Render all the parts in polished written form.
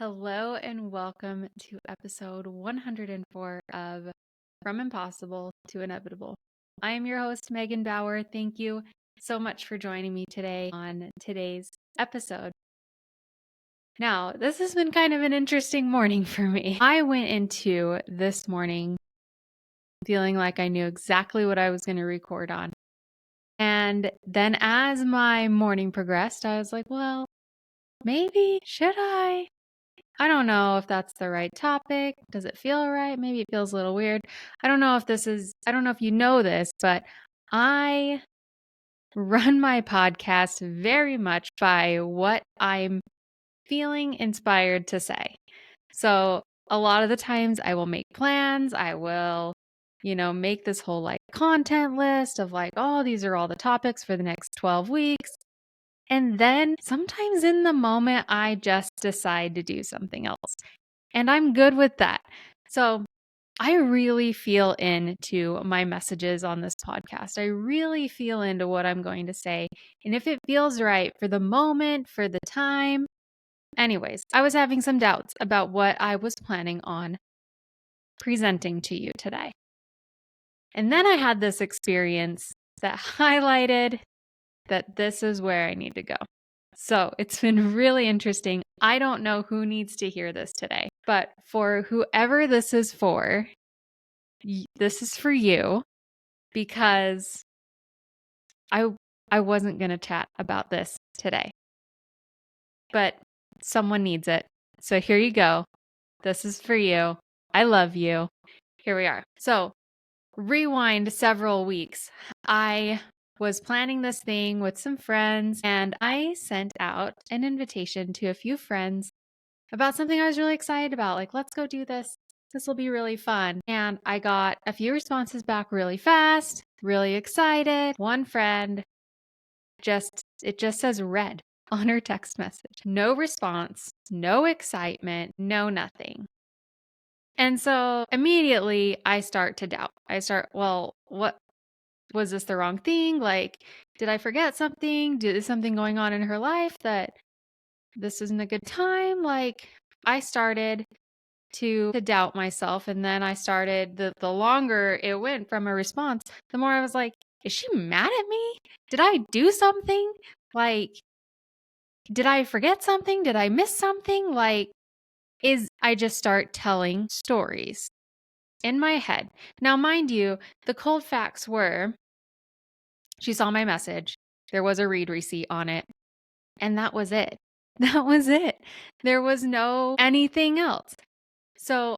Hello and welcome to episode 104 of From Impossible to Inevitable. I am your host, Megan Bauer. Thank you so much for joining me today on today's episode. Now, this has been kind of an interesting morning for me. I went into this morning feeling like I knew exactly what I was going to record on. And then as my morning progressed, I was like, well, maybe should I? I don't know if that's the right topic. Does it feel right? Maybe it feels a little weird. I don't know if you know this, but I run my podcast very much by what I'm feeling inspired to say. So a lot of the times I will make plans. I will, make this whole content list of oh, these are all the topics for the next 12 weeks. And then sometimes in the moment, I just decide to do something else. And I'm good with that. So I really feel into my messages on this podcast. I really feel into what I'm going to say. And if it feels right for the moment, for the time. Anyways, I was having some doubts about what I was planning on presenting to you today. And then I had this experience that highlighted that this is where I need to go. So it's been really interesting. I don't know who needs to hear this today, but for whoever this is for you because I wasn't going to chat about this today, but someone needs it. So here you go. This is for you. I love you. Here we are. So rewind several weeks. I was planning this thing with some friends and I sent out an invitation to a few friends about something I was really excited about. Let's go do this. This will be really fun. And I got a few responses back really fast, really excited. One friend it just says read on her text message. No response, no excitement, no nothing. And so immediately I start to doubt. Well, what was this the wrong thing? Did I forget something? Is something going on in her life that this isn't a good time? I started to doubt myself. And then I started, the longer it went from a response, the more I was like, is she mad at me? Did I do something? Did I forget something? Did I miss something? I just start telling stories in my head. Now, mind you, the cold facts were she saw my message. There was a read receipt on it. And that was it. That was it. There was no anything else. So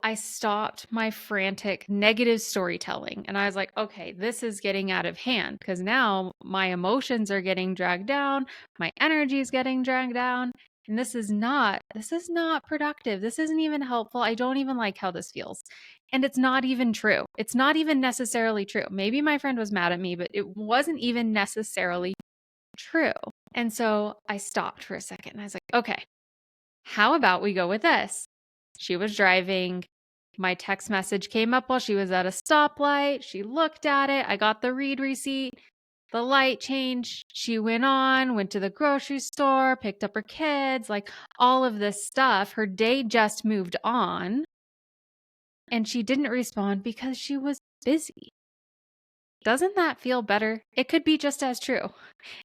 I stopped my frantic negative storytelling and I was like, okay, this is getting out of hand because now my emotions are getting dragged down. My energy is getting dragged down. And this is not productive. This isn't even helpful. I don't even like how this feels. And it's not even true. It's not even necessarily true. Maybe my friend was mad at me, but it wasn't even necessarily true. And so I stopped for a second and I was like, okay, how about we go with this? She was driving. My text message came up while she was at a stoplight. She looked at it. I got the read receipt. The light changed. She went to the grocery store, picked up her kids, all of this stuff. Her day just moved on. And she didn't respond because she was busy. Doesn't that feel better? It could be just as true.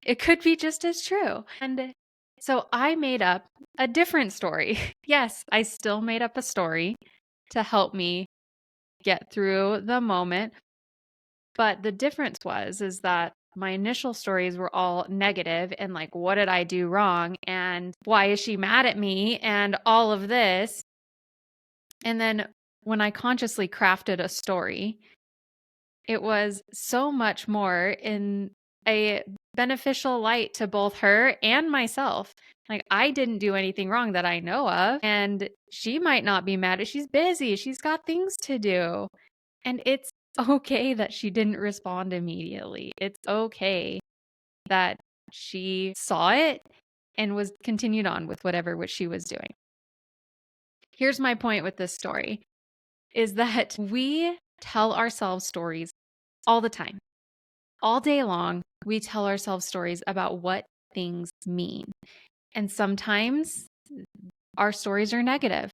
It could be just as true. And so I made up a different story. Yes, I still made up a story to help me get through the moment. But the difference is that my initial stories were all negative and what did I do wrong? And why is she mad at me? And all of this. And then when I consciously crafted a story, it was so much more in a beneficial light to both her and myself. I didn't do anything wrong that I know of. And she might not be mad. She's busy. She's got things to do. And it's okay that she didn't respond immediately. It's okay that she saw it and was continued on with whatever she was doing. Here's my point with this story is that we tell ourselves stories all the time. All day long, we tell ourselves stories about what things mean. And sometimes our stories are negative.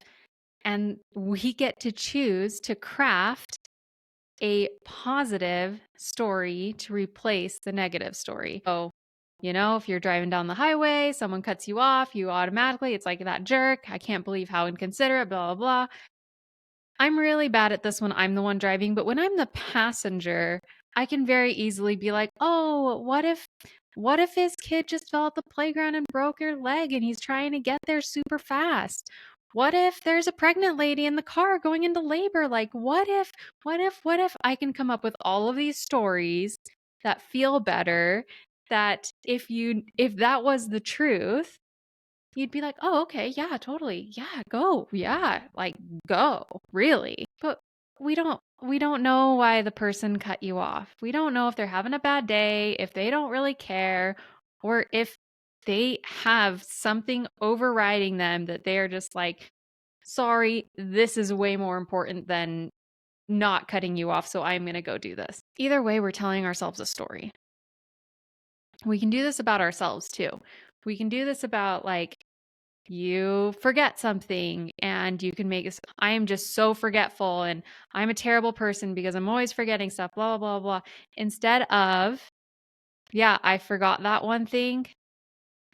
And we get to choose to craft a positive story to replace the negative story. So, if you're driving down the highway, someone cuts you off, you automatically, it's like that jerk. I can't believe how inconsiderate, blah, blah, blah. I'm really bad at this when I'm the one driving, but when I'm the passenger, I can very easily be like, "Oh, what if his kid just fell at the playground and broke her leg and he's trying to get there super fast? What if there's a pregnant lady in the car going into labor? Like, what if I can come up with all of these stories that feel better, that if that was the truth, you'd be like, "Oh, okay, yeah, totally. Yeah, go. Yeah, like go. Really." But we don't know why the person cut you off. We don't know if they're having a bad day, if they don't really care, or if they have something overriding them that they are just like, "Sorry, this is way more important than not cutting you off, so I'm going to go do this." Either way, we're telling ourselves a story. We can do this about ourselves too. We can do this about like you forget something and you can make I am just so forgetful and I'm a terrible person because I'm always forgetting stuff, blah, blah, blah, blah. Instead of, yeah, I forgot that one thing.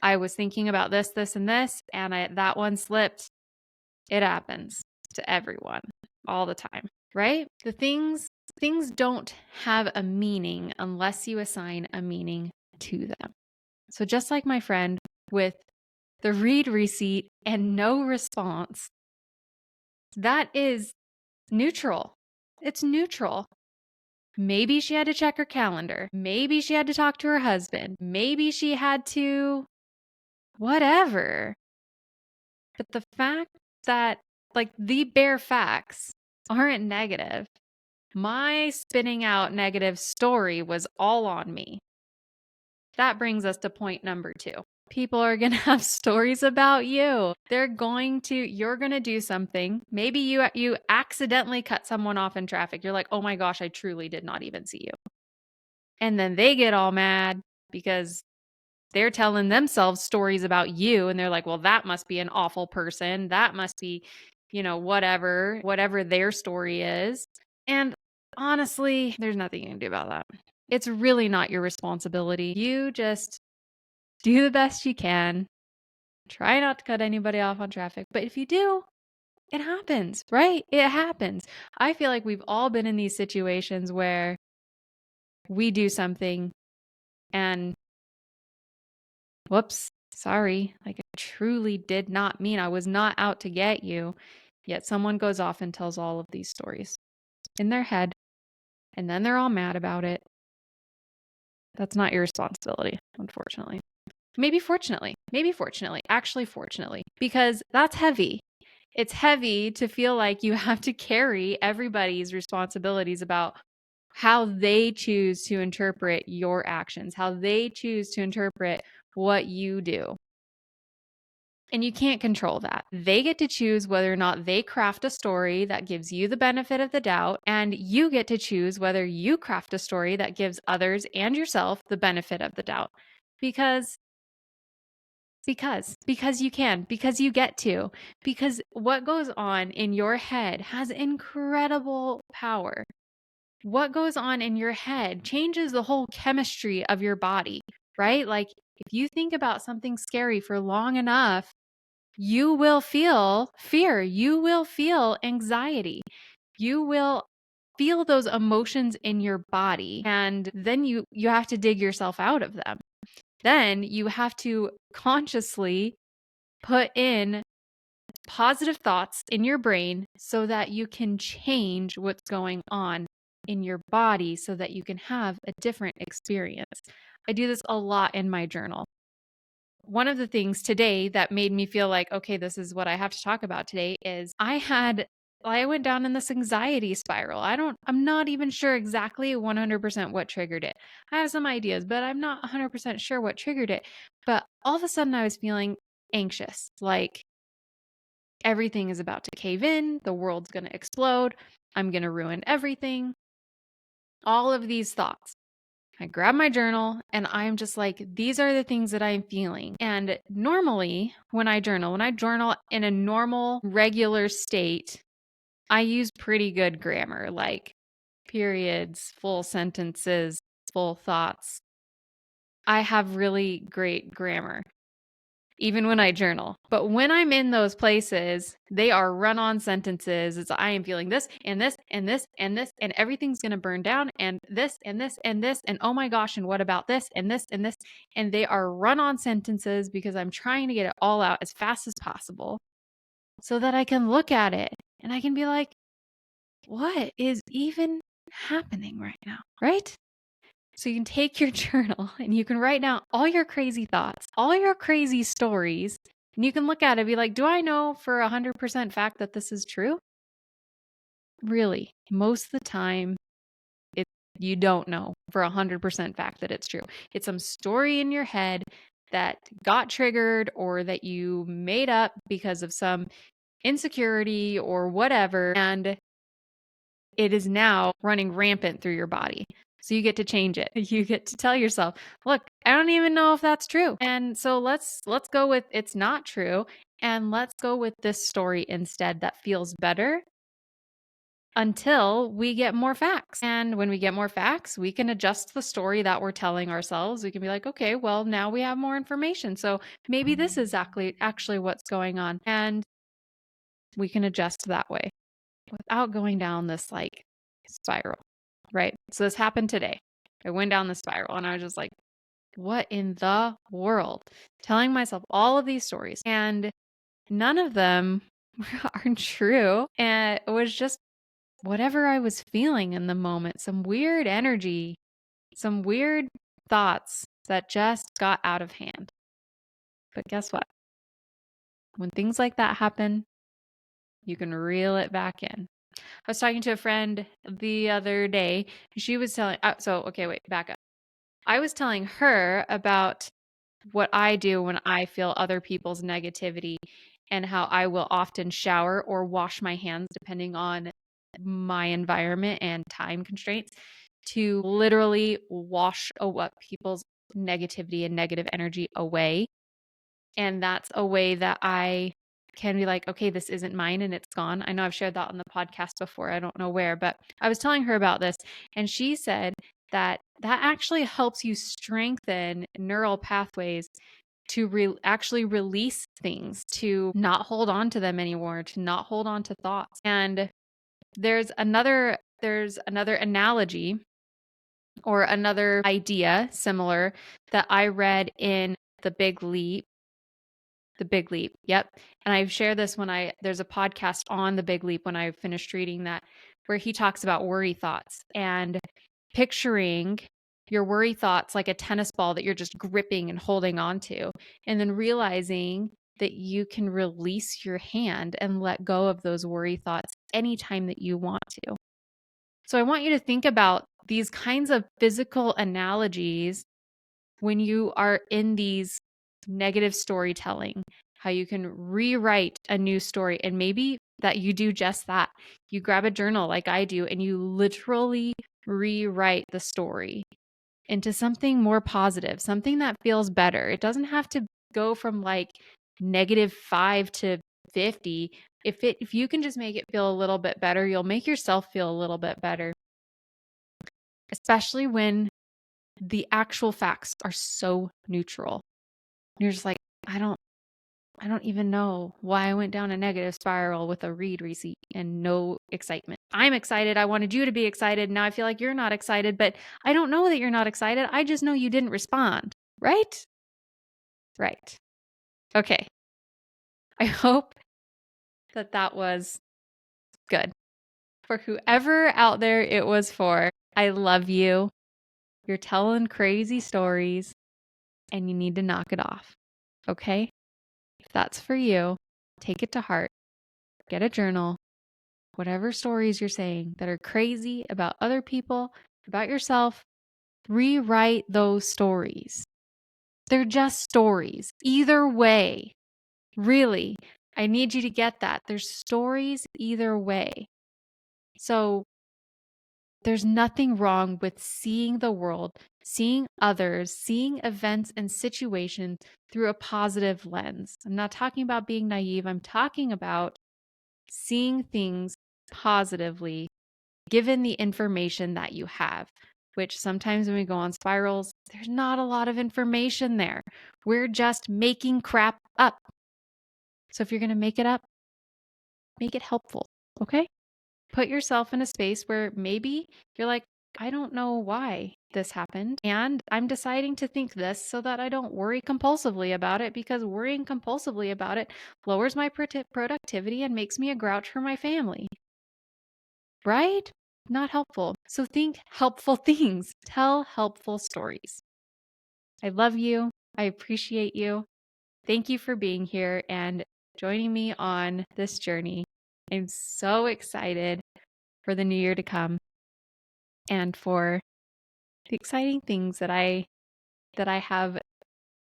I was thinking about this, this, and this, and that one slipped. It happens to everyone all the time, right? Things don't have a meaning unless you assign a meaning to them. So just like my friend with the read receipt and no response, that is neutral. It's neutral. Maybe she had to check her calendar. Maybe she had to talk to her husband. Maybe she had to whatever. But the fact that, like, the bare facts aren't negative. My spinning out negative story was all on me. That brings us to point number 2. People are going to have stories about you. You're going to do something. Maybe you accidentally cut someone off in traffic. You're like, "Oh my gosh, I truly did not even see you." And then they get all mad because they're telling themselves stories about you and they're like, "Well, that must be an awful person. That must be, whatever their story is." And honestly, there's nothing you can do about that. It's really not your responsibility. You just do the best you can. Try not to cut anybody off on traffic. But if you do, it happens, right? It happens. I feel like we've all been in these situations where we do something and whoops, sorry. Like, I truly did not mean, I was not out to get you. Yet someone goes off and tells all of these stories in their head, and then they're all mad about it. That's not your responsibility, unfortunately. Maybe fortunately, actually fortunately, because that's heavy. It's heavy to feel like you have to carry everybody's responsibilities about how they choose to interpret your actions, how they choose to interpret what you do. And you can't control that. They get to choose whether or not they craft a story that gives you the benefit of the doubt, and you get to choose whether you craft a story that gives others and yourself the benefit of the doubt. Because you can, because you get to, because what goes on in your head has incredible power. What goes on in your head changes the whole chemistry of your body, right? Like, if you think about something scary for long enough, you will feel fear, you will feel anxiety, you will feel those emotions in your body, and then you have to dig yourself out of them. Then you have to consciously put in positive thoughts in your brain so that you can change what's going on in your body so that you can have a different experience. I do this a lot in my journal. One of the things today that made me feel like, okay, this is what I have to talk about today is I went down in this anxiety spiral. I'm not even sure exactly 100% what triggered it. I have some ideas, but I'm not 100% sure what triggered it. But all of a sudden I was feeling anxious, like everything is about to cave in, the world's going to explode, I'm going to ruin everything. All of these thoughts. I grab my journal and I'm just like, these are the things that I'm feeling. And normally when I journal in a normal, regular state, I use pretty good grammar, like periods, full sentences, full thoughts. I have really great grammar, even when I journal. But when I'm in those places, they are run on sentences. It's I am feeling this and this and this and this, and everything's going to burn down, and this and this and this. And oh my gosh, and what about this and this and this? And they are run on sentences because I'm trying to get it all out as fast as possible so that I can look at it and I can be like, what is even happening right now? Right? So you can take your journal and you can write down all your crazy thoughts, all your crazy stories, and you can look at it and be like, do I know for 100% fact that this is true? Really, most of the time, you don't know for 100% fact that it's true. It's some story in your head that got triggered or that you made up because of some insecurity or whatever. And it is now running rampant through your body. So you get to change it. You get to tell yourself, look, I don't even know if that's true. And so let's go with it's not true, and let's go with this story instead that feels better until we get more facts. And when we get more facts, we can adjust the story that we're telling ourselves. We can be like, okay, well, now we have more information. So maybe this is actually what's going on. And we can adjust that way without going down this like spiral, right? So this happened today. I went down the spiral and I was just like, what in the world? Telling myself all of these stories and none of them are true. And it was just whatever I was feeling in the moment, some weird energy, some weird thoughts that just got out of hand. But guess what? When things like that happen, you can reel it back in. I was talking to a friend the other day. She was telling, okay, wait, back up. I was telling her about what I do when I feel other people's negativity and how I will often shower or wash my hands, depending on my environment and time constraints, to literally wash people's negativity and negative energy away. And that's a way that I can be like, okay, this isn't mine and it's gone. I know I've shared that on the podcast before. I don't know where, but I was telling her about this and she said that actually helps you strengthen neural pathways to actually release things, to not hold on to them anymore, to not hold on to thoughts. And there's another analogy or another idea similar that I read in The Big Leap. The Big Leap. Yep. And I've shared this there's a podcast on The Big Leap when I finished reading that, where he talks about worry thoughts and picturing your worry thoughts like a tennis ball that you're just gripping and holding on to, and then realizing that you can release your hand and let go of those worry thoughts anytime that you want to. So I want you to think about these kinds of physical analogies when you are in these negative storytelling, how you can rewrite a new story. And maybe that you do just that. You grab a journal like I do and you literally rewrite the story into something more positive, something that feels better. It doesn't have to go from like -5 to 50. If you can just make it feel a little bit better, you'll make yourself feel a little bit better, especially when the actual facts are so neutral. You're just like, I don't even know why I went down a negative spiral with a read receipt and no excitement. I'm excited. I wanted you to be excited. Now I feel like you're not excited, but I don't know that you're not excited. I just know you didn't respond. Right? Right. Okay. I hope that was good. For whoever out there it was for, I love you. You're telling crazy stories and you need to knock it off. Okay? If that's for you, take it to heart. Get a journal. Whatever stories you're saying that are crazy about other people, about yourself, rewrite those stories. They're just stories. Either way, really, I need you to get that. There's stories either way. So there's nothing wrong with seeing the world seeing others, seeing events and situations through a positive lens. I'm not talking about being naive. I'm talking about seeing things positively given the information that you have, which sometimes when we go on spirals, there's not a lot of information there. We're just making crap up. So if you're going to make it up, make it helpful. Okay? Put yourself in a space where maybe you're like, I don't know why this happened. And I'm deciding to think this so that I don't worry compulsively about it, because worrying compulsively about it lowers my productivity and makes me a grouch for my family. Right? Not helpful. So think helpful things. Tell helpful stories. I love you. I appreciate you. Thank you for being here and joining me on this journey. I'm so excited for the new year to come and for the exciting things that I have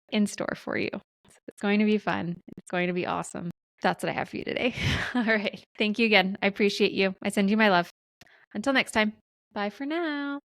in store for you. It's going to be fun. It's going to be awesome. That's what I have for you today. All right. Thank you again. I appreciate you. I send you my love. Until next time. Bye for now.